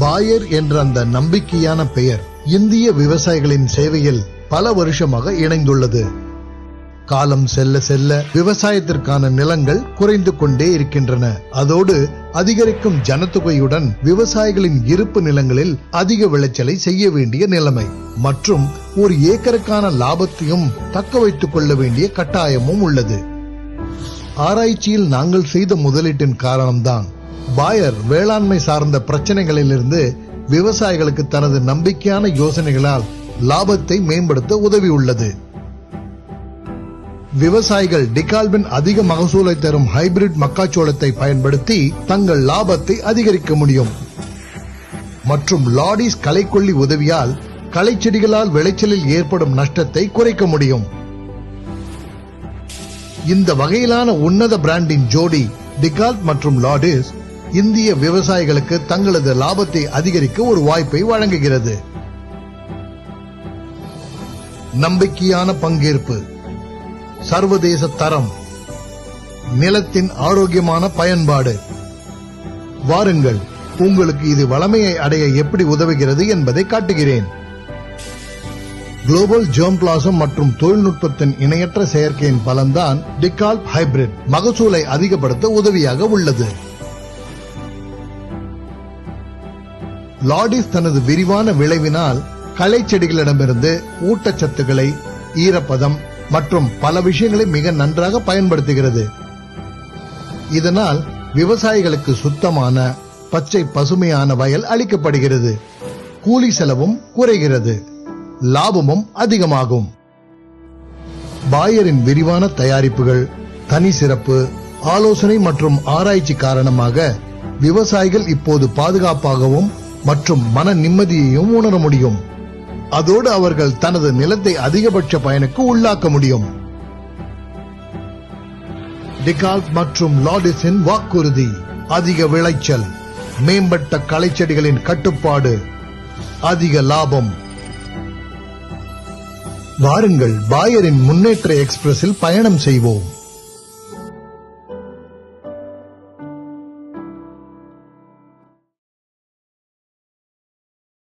பாயர் என்ற அந்த நம்பிக்கையான பெயர் இந்திய விவசாயிகளின் சேவையில் பல வருஷமாக இணைந்துள்ளது. காலம் செல்ல செல்ல விவசாயத்திற்கான நிலங்கள் குறைந்து கொண்டே இருக்கின்றன. அதோடு அதிகரிக்கும் ஜனத்தொகையுடன் விவசாயிகளின் இருப்பு நிலங்களில் அதிக விளைச்சலை செய்ய வேண்டிய நிலைமை மற்றும் ஒரு ஏக்கருக்கான லாபத்தையும் தக்க வைத்துக் கொள்ள வேண்டிய கட்டாயமும் உள்ளது. ஆராய்ச்சியில் நாங்கள் செய்த முதலீட்டின் காரணம்தான் பாயர் வேளாண்மை சார்ந்த பிரச்சனைகளிலிருந்து விவசாயிகளுக்கு தனது நம்பிக்கையான யோசனைகளால் லாபத்தை மேம்படுத்த உதவியுள்ளது. விவசாயிகள் டிகால்பின் அதிக மகசூலை தரும் ஹைபிரிட் மக்காச்சோளத்தை பயன்படுத்தி தங்கள் லாபத்தை அதிகரிக்க முடியும் மற்றும் லாடிஸ் களைக்கொல்லி உதவியால் களைச்செடிகளால் விளைச்சலில் ஏற்படும் நஷ்டத்தை குறைக்க முடியும். இந்த வகையிலான உன்னத பிராண்டின் ஜோடி டிகால்ப் மற்றும் லாடிஸ் இந்திய விவசாயிகளுக்கு தங்களது லாபத்தை அதிகரிக்க ஒரு வாய்ப்பை வழங்குகிறது. நம்பிக்கையான பங்கேற்பு, சர்வதேச தரம், நிலத்தின் ஆரோக்கியமான பயன்பாடு. வாருங்கள், உங்களுக்கு இது வளமையை அடைய எப்படி உதவுகிறது என்பதை காட்டுகிறேன். குளோபல் ஜெர்ம்பிளாசம் மற்றும் தொழில்நுட்பத்தின் இணையற்ற செயற்கையின் பலன்தான் டிகால்ப் ஹைபிரிட் மகசூலை அதிகப்படுத்த உதவியாக உள்ளது. லாடிஸ் தனது விரிவான விளைவினால் களை செடிகளிடமிருந்து ஊட்டச்சத்துக்களை, ஈரப்பதம் மற்றும் பல விஷயங்களை மிக நன்றாக பயன்படுத்துகிறது. இதனால் விவசாயிகளுக்கு சுத்தமான பச்சை பசுமையான வயல் அளிக்கப்படுகிறது. கூலி செலவும் குறைகிறது, லாபமும் அதிகமாகும். பாயரின் விரிவான தயாரிப்புகள், தனி சிறப்பு, ஆலோசனை மற்றும் ஆராய்ச்சி காரணமாக விவசாயிகள் இப்போது பாதுகாப்பாகவும் மற்றும் மன நிம்மதியையும் உணர முடியும். அதோடு அவர்கள் தனது நிலத்தை அதிகபட்ச பயனுக்கு உள்ளாக்க முடியும். டிகால்ப் மற்றும் லாடிஸின் வாக்குறுதி: அதிக விளைச்சல், மேம்பட்ட களைச்செடிகளின் கட்டுப்பாடு, அதிக லாபம். வாருங்கள், பாயரின் முன்னேற்ற எக்ஸ்பிரஸில் பயணம் செய்வோம்.